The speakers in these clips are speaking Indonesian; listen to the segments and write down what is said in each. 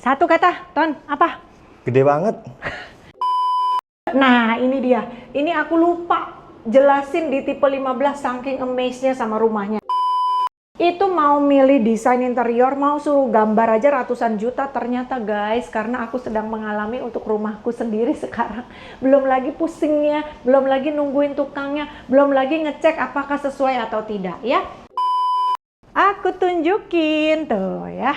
Satu kata, Ton, apa? Gede banget. Nah, ini dia. Ini aku lupa jelasin di tipe 15 saking amaze-nya sama rumahnya. Itu mau milih desain interior, mau suruh gambar aja ratusan juta. Ternyata guys, karena aku sedang mengalami untuk rumahku sendiri sekarang. Belum lagi pusingnya, belum lagi nungguin tukangnya, belum lagi ngecek apakah sesuai atau tidak ya. Aku tunjukin tuh ya.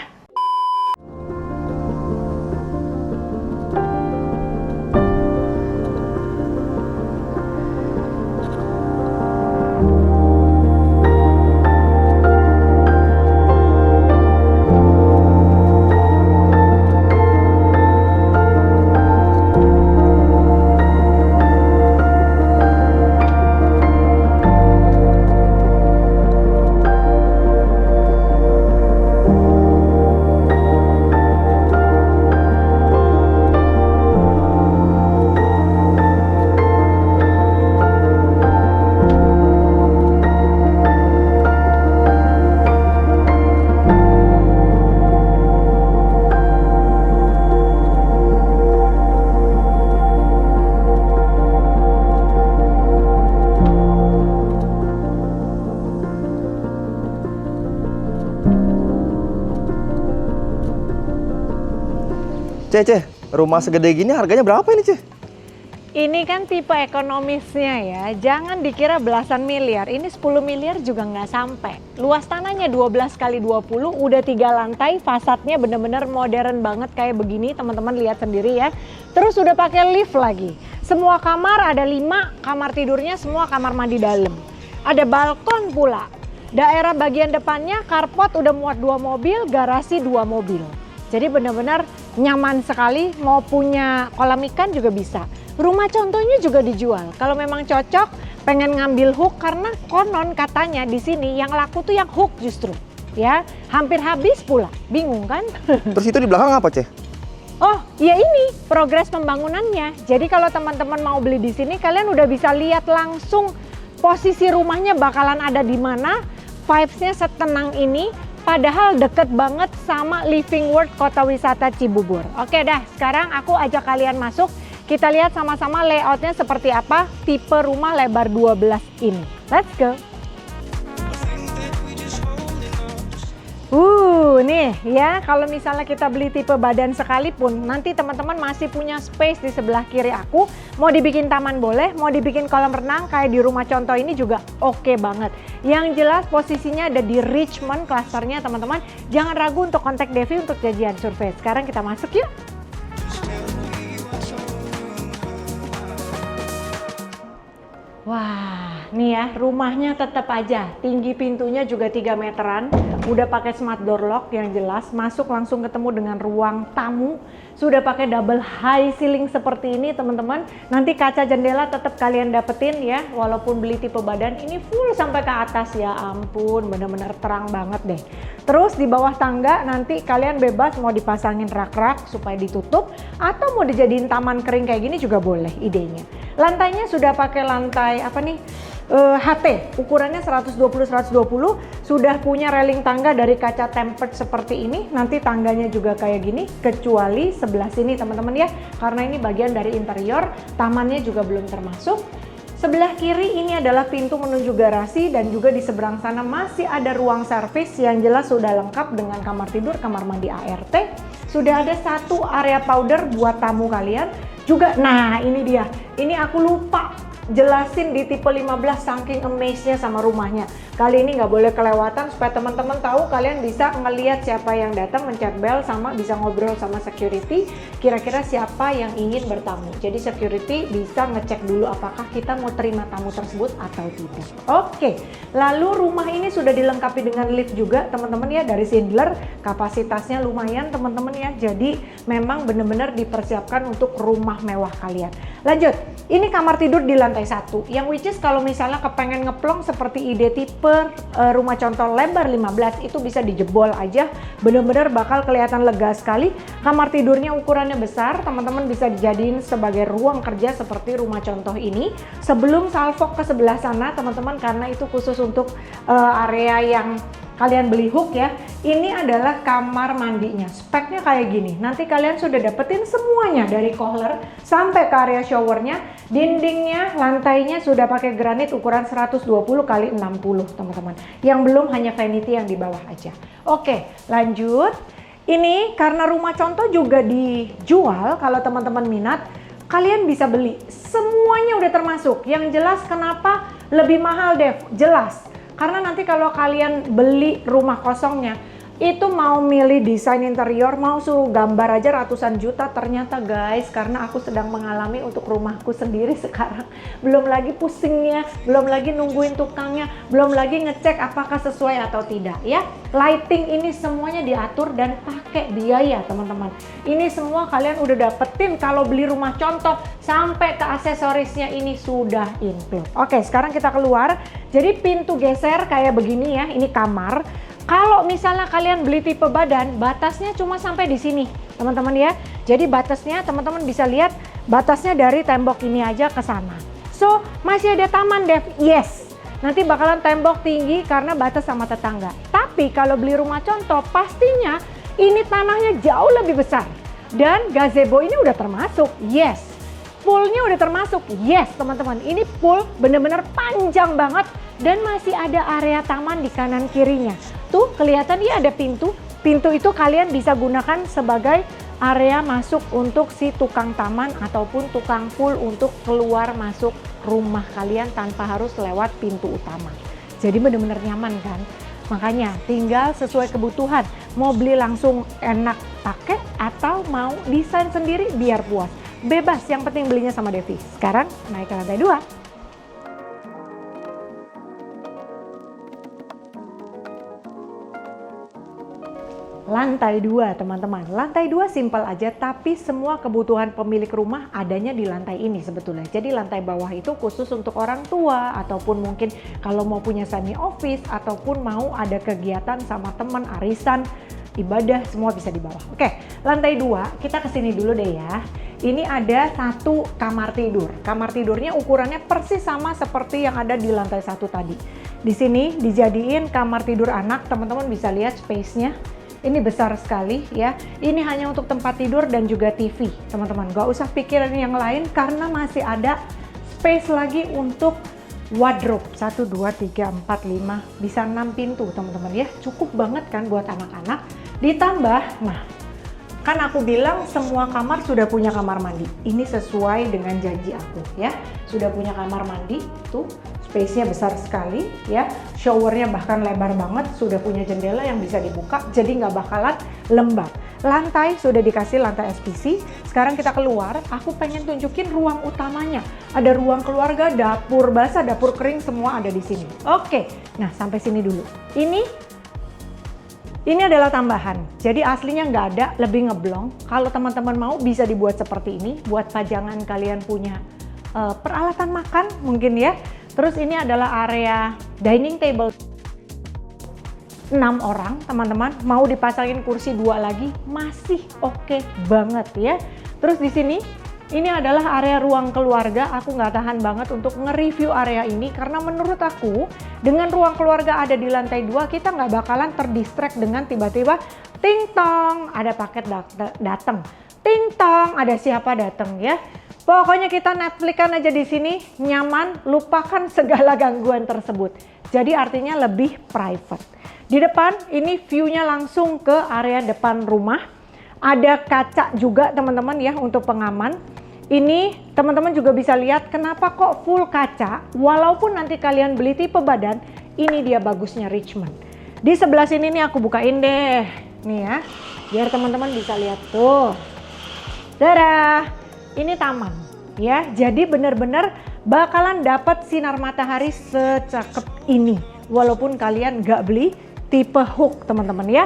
Ceh, rumah segede gini harganya berapa ini, Ceh? Ini kan tipe ekonomisnya ya, jangan dikira belasan miliar, ini 10 miliar juga nggak sampai. Luas tanahnya 12 kali 20, udah 3 lantai, fasadnya bener-bener modern banget kayak begini, teman-teman lihat sendiri ya. Terus udah pakai lift lagi. Semua kamar ada 5, kamar tidurnya semua kamar mandi dalam. Ada balkon pula. Daerah bagian depannya carport udah muat 2 mobil, garasi 2 mobil. Jadi benar-benar nyaman sekali, mau punya kolam ikan juga bisa. Rumah contohnya juga dijual. Kalau memang cocok, pengen ngambil hook karena konon katanya di sini yang laku tuh yang hook justru. Ya, hampir habis pula. Bingung kan? Terus itu di belakang apa, Ceh? Oh, ya ini progres pembangunannya. Jadi kalau teman-teman mau beli di sini, kalian udah bisa lihat langsung posisi rumahnya bakalan ada di mana, vibes-nya setenang ini. Padahal deket banget sama Living World Kota Wisata Cibubur. Oke dah, sekarang aku ajak kalian masuk. Kita lihat sama-sama layoutnya seperti apa tipe rumah lebar 12 ini. Let's go. Nih ya, kalau misalnya kita beli tipe badan sekalipun, nanti teman-teman masih punya space di sebelah kiri aku. Mau dibikin taman boleh, mau dibikin kolam renang kayak di rumah contoh ini juga oke banget. Yang jelas posisinya ada di Richmond klasternya teman-teman. Jangan ragu untuk kontak Devi untuk janjian survei. Sekarang kita masuk yuk. Wah, nih ya rumahnya tetap aja tinggi, pintunya juga 3 meteran, udah pakai smart door lock yang jelas, masuk langsung ketemu dengan ruang tamu, sudah pakai double high ceiling seperti ini teman-teman. Nanti kaca jendela tetap kalian dapetin ya, walaupun beli tipe badan ini full sampai ke atas, ya ampun bener-bener terang banget deh. Terus di bawah tangga nanti kalian bebas mau dipasangin rak-rak supaya ditutup atau mau dijadiin taman kering kayak gini juga boleh idenya. Lantainya sudah pakai lantai apa nih? HT, ukurannya 120-120, sudah punya railing tangga dari kaca tempered seperti ini. Nanti tangganya juga kayak gini, kecuali sebelah sini teman-teman ya, karena ini bagian dari interior, tamannya juga belum termasuk. Sebelah kiri ini adalah pintu menuju garasi dan juga di seberang sana masih ada ruang servis yang jelas sudah lengkap dengan kamar tidur, kamar mandi ART. Sudah ada satu area powder buat tamu kalian. Juga, nah ini dia, ini aku lupa jelasin di tipe 15 saking amaze-nya sama rumahnya. Kali ini nggak boleh kelewatan supaya teman-teman tahu, kalian bisa ngelihat siapa yang datang, mencet bel, sama bisa ngobrol sama security, kira-kira siapa yang ingin bertamu. Jadi security bisa ngecek dulu apakah kita mau terima tamu tersebut atau tidak. Oke, lalu rumah ini sudah dilengkapi dengan lift juga teman-teman ya, dari Schindler, kapasitasnya lumayan teman-teman ya. Jadi memang benar-benar dipersiapkan untuk rumah mewah kalian. Lanjut, ini kamar tidur di lantai 1, yang which is kalau misalnya kepengen ngeplong seperti ide tipe rumah contoh lebar 15 itu bisa dijebol aja, bener-bener bakal kelihatan lega sekali. Kamar tidurnya ukurannya besar, teman-teman bisa dijadiin sebagai ruang kerja seperti rumah contoh ini. Sebelum salvok ke sebelah sana teman-teman, karena itu khusus untuk area yang kalian beli hook ya, ini adalah kamar mandinya. Speknya kayak gini. Nanti kalian sudah dapetin semuanya dari kohler sampai ke area showernya. Dindingnya, lantainya sudah pakai granit ukuran 120 kali 60 teman-teman. Yang belum hanya vanity yang di bawah aja. Oke, lanjut. Ini karena rumah contoh juga dijual, kalau teman-teman minat, kalian bisa beli. Semuanya udah termasuk. Yang jelas kenapa lebih mahal, Dev? Jelas. Karena nanti kalau kalian beli rumah kosongnya, itu mau milih desain interior, mau suruh gambar aja ratusan juta. Ternyata guys, karena aku sedang mengalami untuk rumahku sendiri sekarang, belum lagi pusingnya, belum lagi nungguin tukangnya, belum lagi ngecek apakah sesuai atau tidak ya. Lighting ini semuanya diatur dan pakai biaya teman-teman. Ini semua kalian udah dapetin kalau beli rumah contoh, sampai ke aksesorisnya ini sudah include. Oke, sekarang kita keluar. Jadi pintu geser kayak begini ya, ini kamar. Kalau misalnya kalian beli tipe badan, batasnya cuma sampai di sini, teman-teman ya. Jadi batasnya teman-teman bisa lihat, batasnya dari tembok ini aja ke sana. So, masih ada taman, Dev? Yes. Nanti bakalan tembok tinggi karena batas sama tetangga. Tapi kalau beli rumah contoh, pastinya ini tanahnya jauh lebih besar. Dan gazebo ini udah termasuk, yes. Poolnya udah termasuk, yes teman-teman. Ini pool bener-bener panjang banget dan masih ada area taman di kanan kirinya. Tuh kelihatan ya ada pintu. Pintu itu kalian bisa gunakan sebagai area masuk untuk si tukang taman ataupun tukang pool untuk keluar masuk rumah kalian tanpa harus lewat pintu utama. Jadi bener-bener nyaman kan? Makanya tinggal sesuai kebutuhan. Mau beli langsung enak pakai atau mau desain sendiri biar puas. Bebas, yang penting belinya sama Devi. Sekarang naik ke lantai 2. Lantai 2 teman-teman. Lantai 2 simpel aja, tapi semua kebutuhan pemilik rumah adanya di lantai ini sebetulnya. Jadi lantai bawah itu khusus untuk orang tua, ataupun mungkin kalau mau punya semi office, ataupun mau ada kegiatan sama teman, arisan, ibadah, semua bisa di bawah. Oke, lantai 2 kita kesini dulu deh ya. Ini ada satu kamar tidur. Kamar tidurnya ukurannya persis sama seperti yang ada di lantai 1 tadi. Di sini dijadiin kamar tidur anak, teman-teman bisa lihat space-nya. Ini besar sekali ya. Ini hanya untuk tempat tidur dan juga TV, teman-teman. Gak usah pikirin yang lain karena masih ada space lagi untuk wardrobe. 1, 2, 3, 4, 5, bisa 6 pintu teman-teman ya. Cukup banget kan buat anak-anak. Ditambah, nah kan aku bilang semua kamar sudah punya kamar mandi. Ini sesuai dengan janji aku ya. Sudah punya kamar mandi, tuh space-nya besar sekali ya. Showernya bahkan lebar banget, sudah punya jendela yang bisa dibuka, jadi nggak bakalan lembab. Lantai sudah dikasih lantai SPC. Sekarang kita keluar, aku pengen tunjukin ruang utamanya. Ada ruang keluarga, dapur basah, dapur kering, semua ada di sini. Oke, nah sampai sini dulu. Ini adalah tambahan, jadi aslinya nggak ada, lebih ngeblong. Kalau teman-teman mau bisa dibuat seperti ini, buat pajangan kalian punya peralatan makan mungkin ya. Terus ini adalah area dining table. 6 orang teman-teman, mau dipasangin kursi 2 lagi, masih oke banget ya. Terus di sini, ini adalah area ruang keluarga. Aku nggak tahan banget untuk nge-review area ini karena menurut aku dengan ruang keluarga ada di lantai 2 kita nggak bakalan terdistract dengan tiba-tiba ting tong ada paket datang, ting tong ada siapa datang ya. Pokoknya kita Netflix-an aja di sini, nyaman, lupakan segala gangguan tersebut. Jadi artinya lebih private. Di depan ini view-nya langsung ke area depan rumah. Ada kaca juga teman-teman ya untuk pengaman. Ini teman-teman juga bisa lihat kenapa kok full kaca, walaupun nanti kalian beli tipe badan, ini dia bagusnya Richmond. Di sebelah sini nih aku bukain deh, nih ya, biar teman-teman bisa lihat tuh. Dadah, ini taman ya, jadi bener-bener bakalan dapat sinar matahari secakep ini, walaupun kalian nggak beli tipe hook teman-teman ya.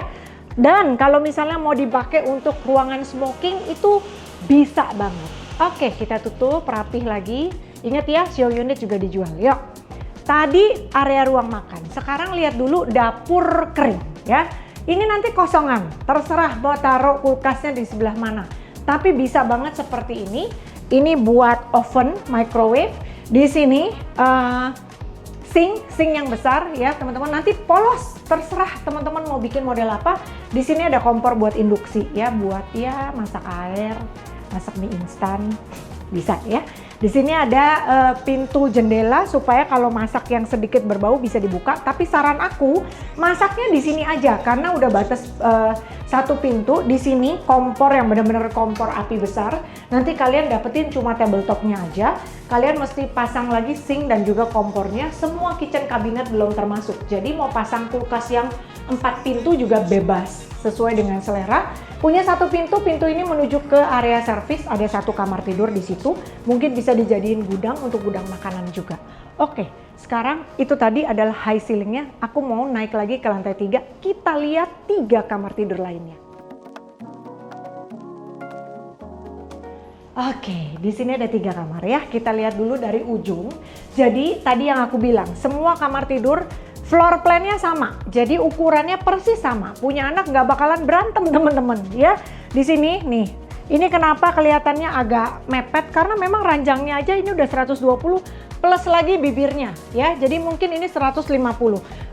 Dan kalau misalnya mau dipakai untuk ruangan smoking itu bisa banget. Oke, kita tutup rapih lagi. Ingat ya, show unit juga dijual. Yuk. Tadi area ruang makan. Sekarang lihat dulu dapur kering ya. Ini nanti kosongan. Terserah mau taruh kulkasnya di sebelah mana. Tapi bisa banget seperti ini. Ini buat oven, microwave. Di sini sink yang besar ya teman-teman. Nanti polos, terserah teman-teman mau bikin model apa. Di sini ada kompor buat induksi ya, buat ya masak air, masak mie instan bisa ya. Di sini ada pintu jendela supaya kalau masak yang sedikit berbau bisa dibuka. Tapi saran aku masaknya di sini aja karena udah batas satu pintu. Di sini kompor yang benar-benar kompor api besar. Nanti kalian dapetin cuma tabletopnya aja. Kalian mesti pasang lagi sink dan juga kompornya. Semua kitchen cabinet belum termasuk. Jadi mau pasang kulkas yang 4 pintu juga bebas sesuai dengan selera. Punya satu pintu, pintu ini menuju ke area servis, ada satu kamar tidur di situ. Mungkin bisa dijadiin gudang untuk gudang makanan juga. Oke, sekarang itu tadi adalah high ceilingnya. Aku mau naik lagi ke lantai 3, kita lihat 3 kamar tidur lainnya. Oke, di sini ada 3 kamar ya. Kita lihat dulu dari ujung. Jadi tadi yang aku bilang, semua kamar tidur floor plan-nya sama, jadi ukurannya persis sama. Punya anak nggak bakalan berantem teman-teman ya. Di sini nih, ini kenapa kelihatannya agak mepet karena memang ranjangnya aja ini udah 120 plus lagi bibirnya ya. Jadi mungkin ini 150.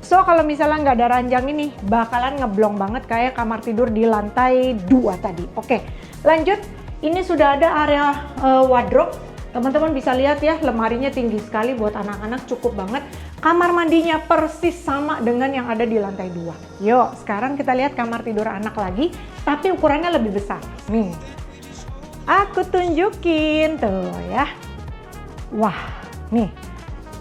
So kalau misalnya nggak ada ranjang ini bakalan ngeblong banget kayak kamar tidur di lantai 2 tadi. Oke, lanjut. Ini sudah ada area wardrobe. Teman-teman bisa lihat ya, lemarinya tinggi sekali buat anak-anak, cukup banget. Kamar mandinya persis sama dengan yang ada di lantai 2. Yuk, sekarang kita lihat kamar tidur anak lagi, tapi ukurannya lebih besar. Nih, aku tunjukin tuh ya. Wah, nih,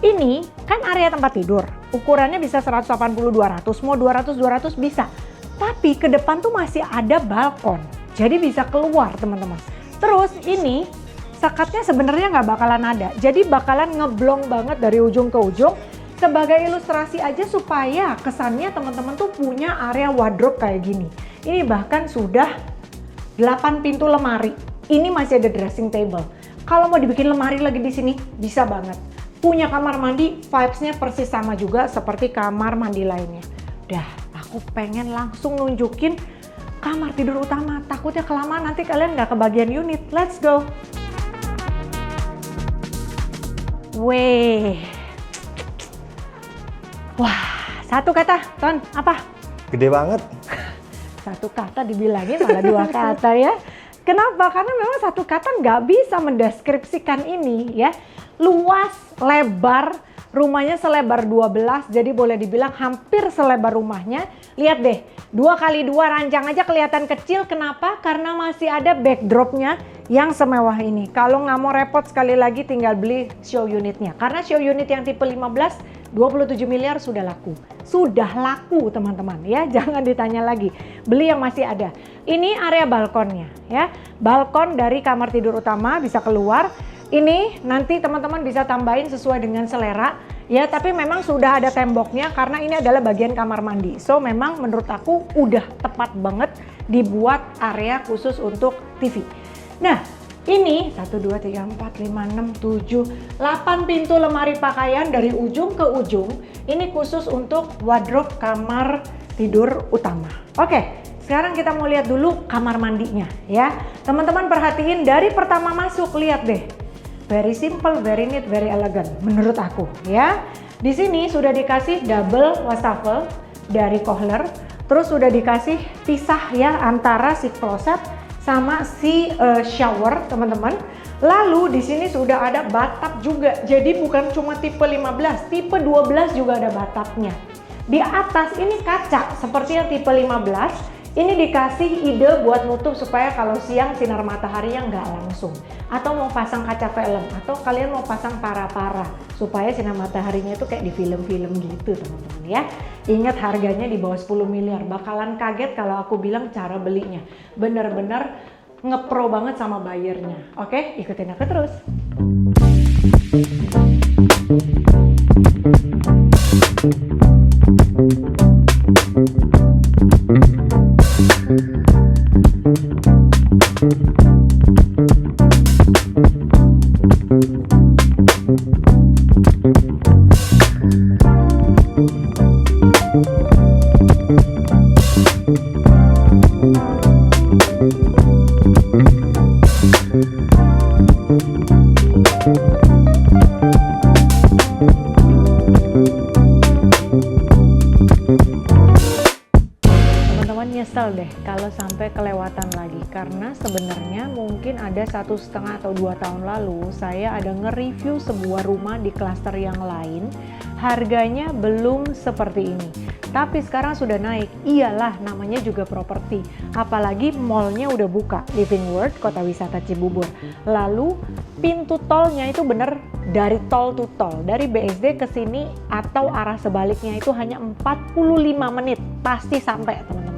ini kan area tempat tidur. Ukurannya bisa 180-200, mau 200-200 bisa. Tapi ke depan tuh masih ada balkon, jadi bisa keluar teman-teman. Terus ini sekatnya sebenarnya nggak bakalan ada, jadi bakalan ngeblong banget dari ujung ke ujung. Sebagai ilustrasi aja supaya kesannya teman-teman tuh punya area wardrobe kayak gini. Ini bahkan sudah 8 pintu lemari. Ini masih ada dressing table. Kalau mau dibikin lemari lagi di sini bisa banget. Punya kamar mandi, vibes-nya persis sama juga seperti kamar mandi lainnya. Dah, aku pengen langsung nunjukin kamar tidur utama. Takutnya kelamaan nanti kalian nggak kebagian unit. Let's go. Weh, wah, satu kata, Ton, apa? Gede banget. Satu kata dibilangin malah 2 kata ya. Kenapa? Karena memang satu kata nggak bisa mendeskripsikan ini ya. Luas, lebar, rumahnya selebar 12, jadi boleh dibilang hampir selebar rumahnya. Lihat deh, 2x2 ranjang aja kelihatan kecil. Kenapa? Karena masih ada backdropnya yang semewah ini. Kalau nggak mau repot sekali lagi tinggal beli show unitnya. Karena show unit yang tipe 15, 27 miliar sudah laku. Sudah laku teman-teman ya, jangan ditanya lagi. Beli yang masih ada. Ini area balkonnya ya. Balkon dari kamar tidur utama bisa keluar. Ini nanti teman-teman bisa tambahin sesuai dengan selera. Ya, tapi memang sudah ada temboknya karena ini adalah bagian kamar mandi. So, memang menurut aku udah tepat banget dibuat area khusus untuk TV. Nah, ini 1, 2, 3, 4, 5, 6, 7, 8 pintu lemari pakaian dari ujung ke ujung. Ini khusus untuk wardrobe kamar tidur utama. Oke, sekarang kita mau lihat dulu kamar mandinya ya. Teman-teman perhatiin dari pertama masuk, lihat deh. Very simple, very neat, very elegant menurut aku ya. Di sini sudah dikasih double wastafel dari Kohler, terus sudah dikasih pisah ya antara si kloset sama si shower teman-teman. Lalu di sini sudah ada bathtub juga. Jadi bukan cuma tipe 15, tipe 12 juga ada bathtubnya. Di atas ini kaca seperti yang tipe 15. Ini dikasih ide buat nutup supaya kalau siang sinar mataharinya nggak langsung. Atau mau pasang kaca film, atau kalian mau pasang para-para supaya sinar mataharinya itu kayak di film-film gitu teman-teman ya. Ingat harganya di bawah 10 miliar. Bakalan kaget kalau aku bilang cara belinya. Bener-bener ngepro banget sama buyernya. Oke, ikutin aku terus. karena sebenarnya mungkin ada 1,5 atau 2 tahun lalu saya ada nge-review sebuah rumah di klaster yang lain, harganya belum seperti ini. Tapi sekarang sudah naik, iyalah namanya juga properti. Apalagi mallnya udah buka, Living World, Kota Wisata Cibubur. Lalu pintu tolnya itu bener dari tol to tol, dari BSD ke sini atau arah sebaliknya itu hanya 45 menit, pasti sampai teman-teman.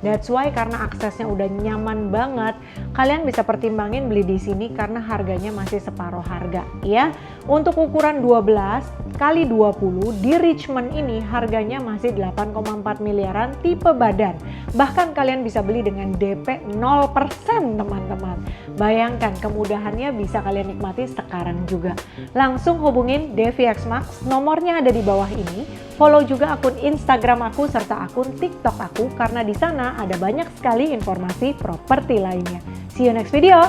That's why karena aksesnya udah nyaman banget, kalian bisa pertimbangin beli di sini karena harganya masih separuh harga ya. Untuk ukuran 12 kali 20 di Richmond ini harganya masih 8,4 miliaran tipe badan. Bahkan kalian bisa beli dengan DP 0% teman-teman. Bayangkan kemudahannya bisa kalian nikmati sekarang juga. Langsung hubungin Devi X Max, nomornya ada di bawah ini. Follow juga akun Instagram aku serta akun TikTok aku karena di sana ada banyak sekali informasi properti lainnya. See you next video.